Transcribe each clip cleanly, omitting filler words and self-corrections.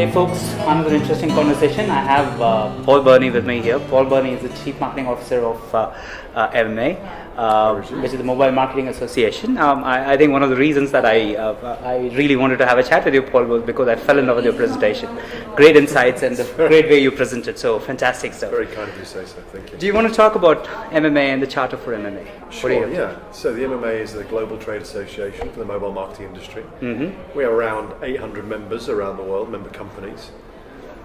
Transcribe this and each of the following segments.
Hey folks, another interesting conversation. I have PaulBerney with me here. PaulBerney is the Chief Marketing Officer of MMA, which is the Mobile Marketing Association. I think one of the reasons that I really wanted to have a chat with you, Paul, was because I fell in love with your presentation. Great insights and the great way you presented. So fantastic stuff. Very kind of you to say so. Thank you. Do you want to talk about MMA and the Charter for MMA? Sure, yeah. So the MMA is the global trade association for the mobile marketing industry. Mm-hmm. We have around 800 members around the world, member companies.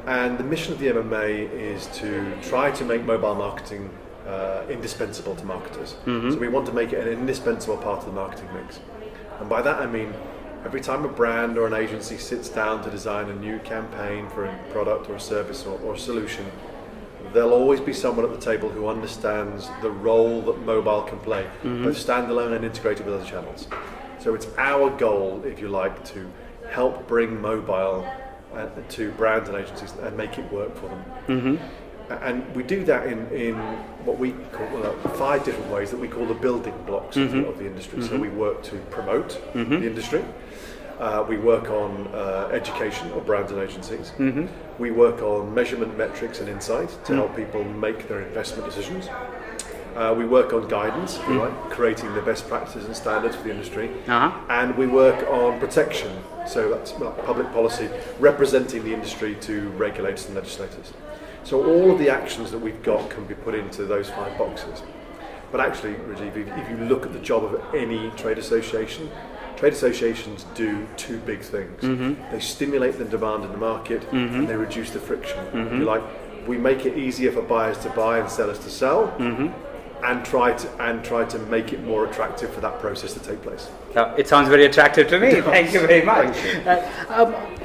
And the mission of the MMA is to try to make mobile marketing indispensable to marketers. Mm-hmm. So we want to make it an indispensable part of the marketing mix. And by that I mean, every time a brand or an agency sits down to design a new campaign for a product or a service or a solution, there'll always be someone at the table who understands the role that mobile can play, mm-hmm. both standalone and integrated with other channels. So it's our goal, if you like, to help bring mobile to brands and agencies and make it work for them. Mm-hmm. And we do that in what we call 5 different ways that we call the building blocks mm-hmm. of the industry. Mm-hmm. So we work to promote mm-hmm. the industry. We work on education of brands and agencies. Mm-hmm. We work on measurement, metrics and insight to help people make their investment decisions. We work on guidance, if you like, creating the best practices and standards for the industry. Uh-huh. And we work on protection, so that's public policy, representing the industry to regulators and legislators. So all of the actions that we've got can be put into those 5 boxes. But actually, Rajiv, if you look at the job of any trade associations do 2 big things. Mm-hmm. They stimulate the demand in the market mm-hmm. and they reduce the friction. Mm-hmm. Like, we make it easier for buyers to buy and sellers to sell. Mm-hmm. And try to make it more attractive for that process to take place. It sounds very attractive to me. Thank you very much.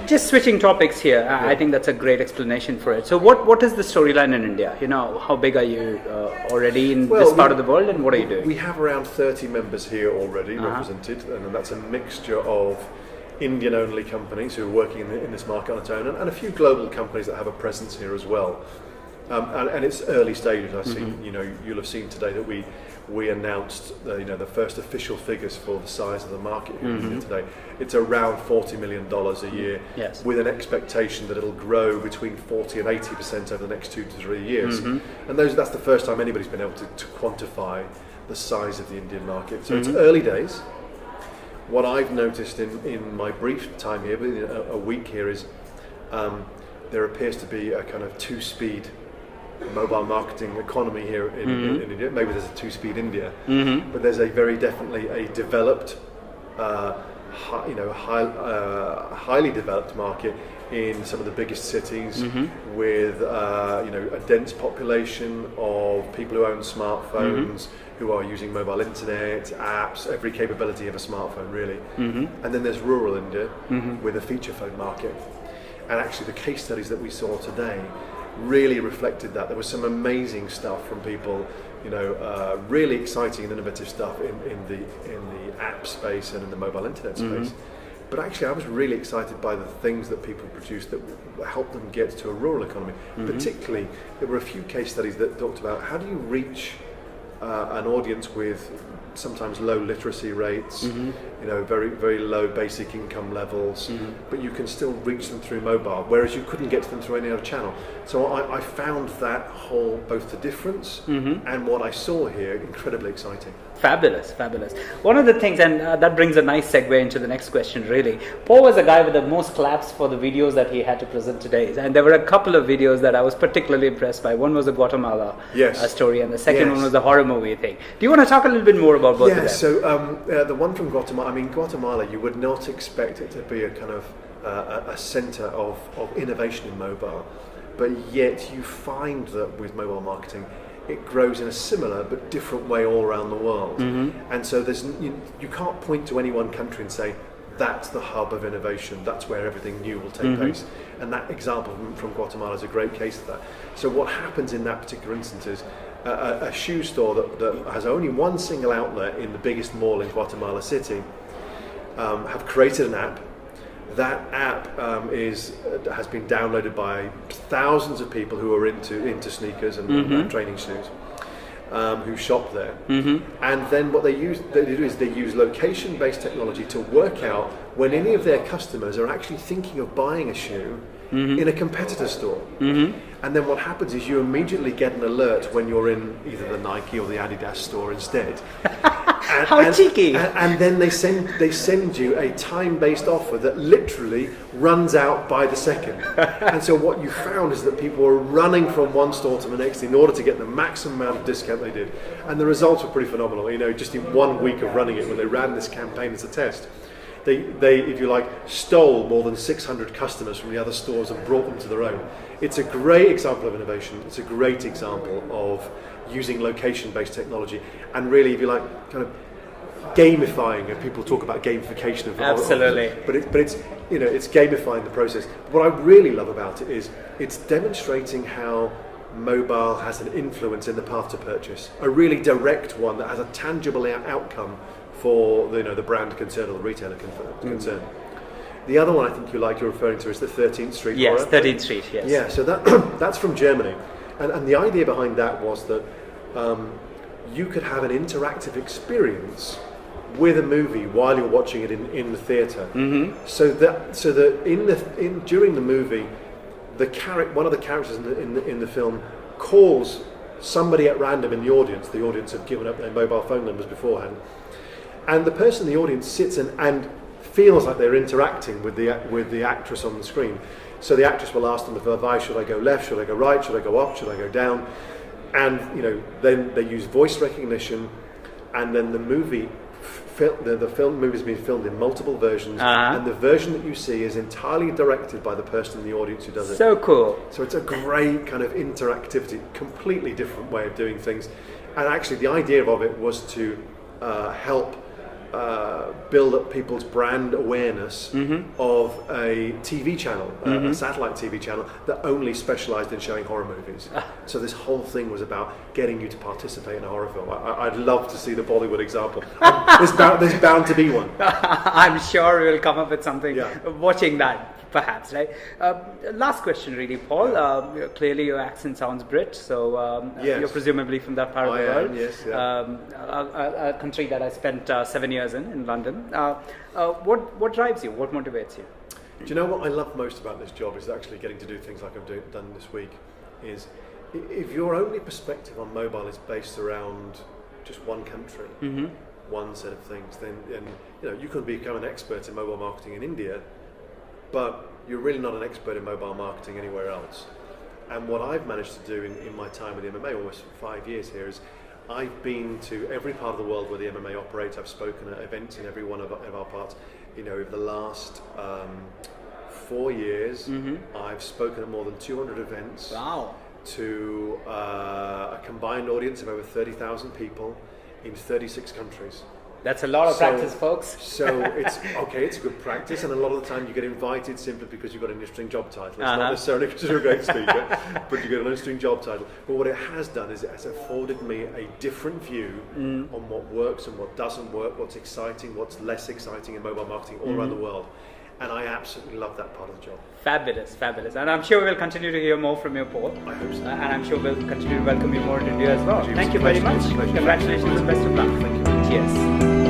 Just switching topics here, yeah. I think that's a great explanation for it. So what is the storyline in India? You know, how big are you already in this part of the world, and what are you doing? We have around 30 members here already represented, and that's a mixture of Indian-only companies who are working in this market on its own, and a few global companies that have a presence here as well. And it's early stages. I see. Mm-hmm. You'll have seen today that we announced the first official figures for the size of the market here mm-hmm. today. It's around $40 million a year, yes. with an expectation that it'll grow between 40 and 80% over the next 2 to 3 years. Mm-hmm. And that's the first time anybody's been able to quantify the size of the Indian market. So mm-hmm. it's early days. What I've noticed in my brief time here, a week here, is there appears to be a kind of 2-speed mobile marketing economy here in India. Maybe there's a 2-speed India, mm-hmm. but there's definitely a developed, highly developed market in some of the biggest cities mm-hmm. with a dense population of people who own smartphones, mm-hmm. who are using mobile internet, apps, every capability of a smartphone really. Mm-hmm. And then there's rural India mm-hmm. with a feature phone market. And actually the case studies that we saw today really reflected that. There was some amazing stuff from people, really exciting and innovative stuff in the app space and in the mobile internet space. Mm-hmm. But actually I was really excited by the things that people produced that helped them get to a rural economy. Mm-hmm. Particularly, there were a few case studies that talked about how do you reach an audience with sometimes low literacy rates, mm-hmm. Very, very low basic income levels, mm-hmm. but you can still reach them through mobile, whereas you couldn't get to them through any other channel. So I found that both the difference mm-hmm. and what I saw here incredibly exciting. Fabulous. One of the things, and that brings a nice segue into the next question really. Paul was a guy with the most claps for the videos that he had to present today. And there were a couple of videos that I was particularly impressed by. One was the Guatemala story, and the second one was the horror movie thing. Do you want to talk a little bit more about both of them? So the one from Guatemala, Guatemala, you would not expect it to be a kind of a center of innovation in mobile. But yet you find that with mobile marketing, it grows in a similar but different way all around the world. Mm-hmm. And so you can't point to any one country and say, that's the hub of innovation, that's where everything new will take mm-hmm. place. And that example from Guatemala is a great case of that. So what happens in that particular instance is a shoe store that has only one single outlet in the biggest mall in Guatemala City have created an app. That app has been downloaded by thousands of people who are into sneakers and mm-hmm. training shoes, who shop there. Mm-hmm. And then what they do is they use location-based technology to work out when any of their customers are actually thinking of buying a shoe in a competitor store. And then what happens is you immediately get an alert when you're in either the Nike or the Adidas store instead. How cheeky! And then they send you a time-based offer that literally runs out by the second. And so what you found is that people were running from one store to the next in order to get the maximum amount of discount they did. And the results were pretty phenomenal. You know, just in 1 week of running it, when they ran this campaign as a test, they, if you like, stole more than 600 customers from the other stores and brought them to their own. It's a great example of innovation. It's a great example of using location-based technology and really, if you like, kind of gamifying. And people talk about gamification of absolutely, but it's you know, it's gamifying the process. What I really love about it is it's demonstrating how mobile has an influence in the path to purchase, a really direct one that has a tangible outcome for the brand concern or the retailer concern. The other one I think you're referring to is the 13th Street. Yes, 13th Street. Yes. Yeah, so that's from Germany, and the idea behind that was that you could have an interactive experience with a movie while you're watching it in the theatre. So that during the movie, one of the characters in the film calls somebody at random in the audience. The audience have given up their mobile phone numbers beforehand, and the person in the audience sits and feels like they're interacting with the actress on the screen. So the actress will ask them the advice: should I go left? Should I go right? Should I go up? Should I go down? And then they use voice recognition, and then the movie. The movie has been filmed in multiple versions, and the version that you see is entirely directed by the person in the audience who does it. So cool. So it's a great kind of interactivity, completely different way of doing things. And actually the idea of it was to help build up people's brand awareness of a TV channel, a satellite TV channel that only specialised in showing horror movies. So this whole thing was about getting you to participate in a horror film. I'd love to see the Bollywood example. There's bound to be one. I'm sure we'll come up with something watching that. Perhaps, right? Last question, really, Paul. Clearly, your accent sounds Brit, so yes. You're presumably from that part of the world. Yes, a country that I spent 7 years in London. What drives you? What motivates you? Do you know what I love most about this job is actually getting to do things like I've done this week. Is if your only perspective on mobile is based around just one country, one set of things, then you can become an expert in mobile marketing in India, but you're really not an expert in mobile marketing anywhere else. And what I've managed to do in my time with the MMA, almost 5 years here, is I've been to every part of the world where the MMA operates. I've spoken at events in every one of our parts. Over the last 4 years, I've spoken at more than 200 events. Wow. To a combined audience of over 30,000 people in 36 countries. That's a lot of practice, folks. So it's a good practice, and a lot of the time you get invited simply because you've got an interesting job title. It's not necessarily because you're a great speaker, but you get an interesting job title. But what it has done is it has afforded me a different view on what works and what doesn't work, what's exciting, what's less exciting in mobile marketing all around the world. And I absolutely love that part of the job. Fabulous, fabulous. And I'm sure we'll continue to hear more from you, Paul. I hope so. And I'm sure we'll continue to welcome you more to India as well. Thank you very much. Congratulations and best of luck. Thank you. Cheers.